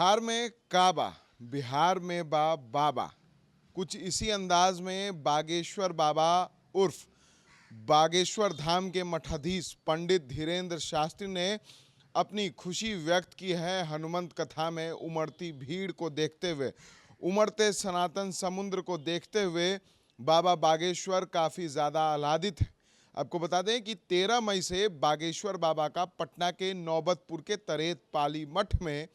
बिहार में काबा, बिहार में बाबा। कुछ इसी अंदाज में बागेश्वर बाबा उर्फ बागेश्वर धाम के मठाधीश पंडित धीरेन्द्र शास्त्री ने अपनी खुशी व्यक्त की है हनुमंत कथा में उमड़ती भीड़ को देखते हुए। उमड़ते सनातन समुद्र को देखते हुए बाबा बागेश्वर काफ़ी ज़्यादा आह्लादित है। आपको बता दें कि 13 मई से बागेश्वर बाबा का पटना के नौबतपुर के तरेत पाली मठ में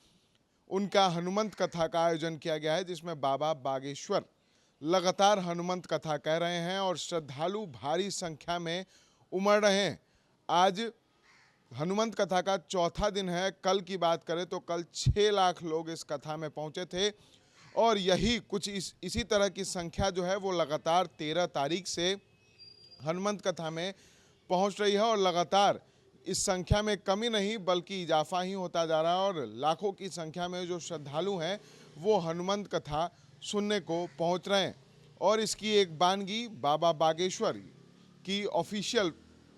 उनका हनुमंत कथा का आयोजन किया गया है, जिसमें बाबा बागेश्वर लगातार हनुमंत कथा कह रहे हैं और श्रद्धालु भारी संख्या में उमड़ रहे हैं। आज हनुमंत कथा का चौथा दिन है। कल की बात करें तो कल 6 लाख लोग इस कथा में पहुंचे थे और यही कुछ इसी तरह की संख्या जो है वो लगातार 13 तारीख से हनुमंत कथा में पहुंच रही है और लगातार इस संख्या में कमी नहीं बल्कि इजाफा ही होता जा रहा है और लाखों की संख्या में जो श्रद्धालु हैं वो हनुमंत कथा सुनने को पहुंच रहे हैं। और इसकी एक बानगी बाबा बागेश्वर की official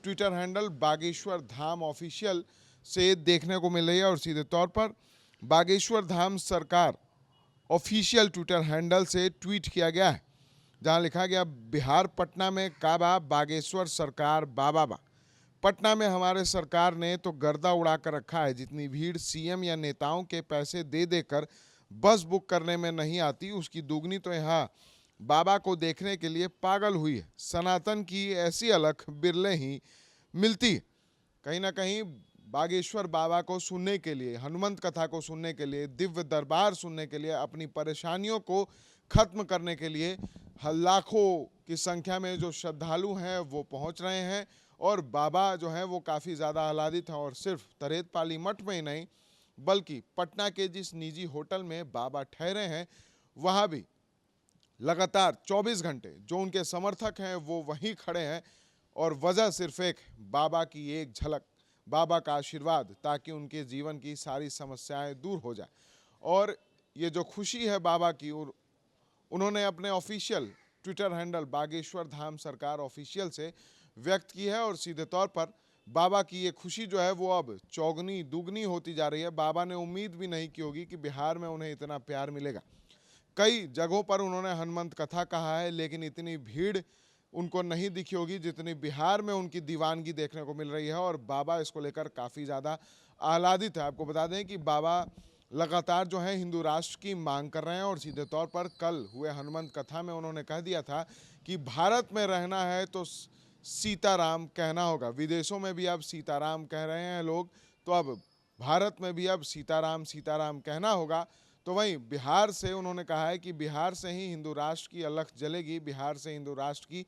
Twitter handle Bageshwar Dham official से देखने को मिल रही है और सीधे तौर पर बागेश्वर धाम सरकार ऑफिशियल ट्विटर हैंडल से ट्वीट किया गया है, जहां लिखा गया बिहार पटना में काबा बागेश्वर सरकार बाबा। पटना में हमारे सरकार ने तो गर्दा उड़ा कर रखा है। जितनी भीड़ सीएम या नेताओं के पैसे दे देकर बस बुक करने में नहीं आती, उसकी दुगनी तो यहाँ बाबा को देखने के लिए पागल हुई है। सनातन की ऐसी अलख बिरले ही मिलती। कहीं ना कहीं बागेश्वर बाबा को सुनने के लिए, हनुमंत कथा को सुनने के लिए, दिव्य दरबार सुनने के लिए, अपनी परेशानियों को खत्म करने के लिए लाखों की संख्या में जो श्रद्धालु हैं वो पहुंच रहे हैं और बाबा जो है वो काफ़ी ज़्यादा आह्लादित हैं। और सिर्फ तरेत पाली मठ में ही नहीं बल्कि पटना के जिस निजी होटल में बाबा ठहरे हैं वहाँ भी लगातार 24 घंटे जो उनके समर्थक हैं वो वहीं खड़े हैं और वजह सिर्फ एक बाबा की एक झलक, बाबा का आशीर्वाद, ताकि उनके जीवन की सारी समस्याएं दूर हो जाए। और ये जो खुशी है बाबा की, और उन्होंने अपने official Twitter handle Bageshwar Dham सरकार ऑफिशियल से व्यक्त की है और सीधे तौर पर बाबा की ये खुशी जो है वो अब चौगनी दुगनी होती जा रही है। बाबा ने उम्मीद भी नहीं की होगी कि बिहार में उन्हें इतना प्यार मिलेगा। कई जगहों पर उन्होंने हनुमंत कथा कहा है लेकिन इतनी भीड़ उनको नहीं दिखी होगी जितनी बिहार में उनकी दीवानगी देखने को मिल रही है और बाबा इसको लेकर काफ़ी ज़्यादा आह्लादित है। आपको बता दें कि बाबा लगातार जो है हिंदू राष्ट्र की मांग कर रहे हैं और सीधे तौर पर कल हुए हनुमंत कथा में उन्होंने कह दिया था कि भारत में रहना है तो सीताराम कहना होगा। विदेशों में भी अब सीताराम कह रहे हैं लोग, तो अब भारत में भी अब सीताराम सीताराम कहना होगा। तो वहीं बिहार से उन्होंने कहा है कि बिहार से ही हिंदू राष्ट्र की अलख जलेगी, बिहार से हिंदू राष्ट्र की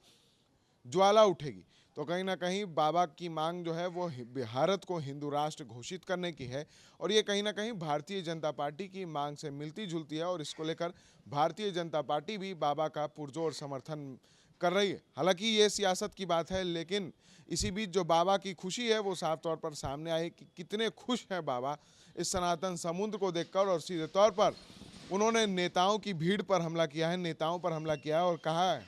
ज्वाला उठेगी। तो कहीं ना कहीं बाबा की मांग जो है वो भारत को हिंदू राष्ट्र घोषित करने की है और ये कहीं ना कहीं भारतीय जनता पार्टी की मांग से मिलती जुलती है और इसको लेकर भारतीय जनता पार्टी भी बाबा का पुरजोर समर्थन कर रही है। हालांकि ये सियासत की बात है लेकिन इसी बीच जो बाबा की खुशी है वो साफ तौर पर सामने आई कि कितने खुश हैं बाबा इस सनातन समुद्र को देखकर। और सीधे तौर पर उन्होंने नेताओं की भीड़ पर हमला किया है, नेताओं पर हमला किया है और कहा है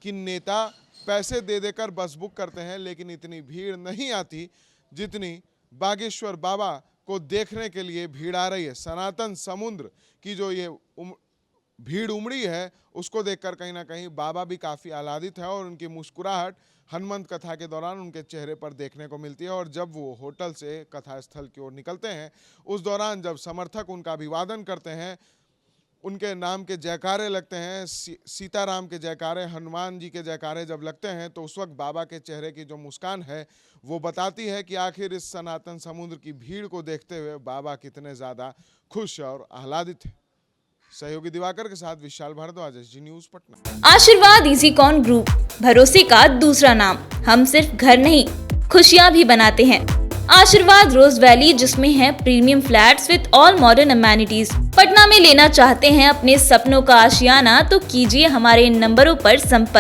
कि नेता पैसे दे देकर बस बुक करते हैं लेकिन इतनी भीड़ नहीं आती जितनी बागेश्वर बाबा को देखने के लिए भीड़ आ रही है। सनातन समुद्र की जो ये भीड़ उमड़ी है उसको देखकर कहीं ना कहीं बाबा भी काफ़ी आह्लादित है और उनकी मुस्कुराहट हनुमंत कथा के दौरान उनके चेहरे पर देखने को मिलती है। और जब वो होटल से कथा स्थल की ओर निकलते हैं उस दौरान जब समर्थक उनका अभिवादन करते हैं, उनके नाम के जयकारे लगते हैं, सीताराम के जयकारे, हनुमान जी के जयकारे जब लगते हैं तो उस वक्त बाबा के चेहरे की जो मुस्कान है वो बताती है कि आखिर इस सनातन समुद्र की भीड़ को देखते हुए बाबा कितने ज़्यादा खुश और आह्लादित हैं। सहयोगी दिवाकर के साथ विशाल भारद्वाज, SG न्यूज़ पटना। आशीर्वाद इजीकॉन ग्रुप, भरोसे का दूसरा नाम। हम सिर्फ घर नहीं खुशियां भी बनाते हैं। आशीर्वाद रोज वैली, जिसमें है premium flats with all modern amenities. Patna में लेना चाहते हैं अपने सपनों का आशियाना तो कीजिए हमारे इन नंबरों पर संपर्क।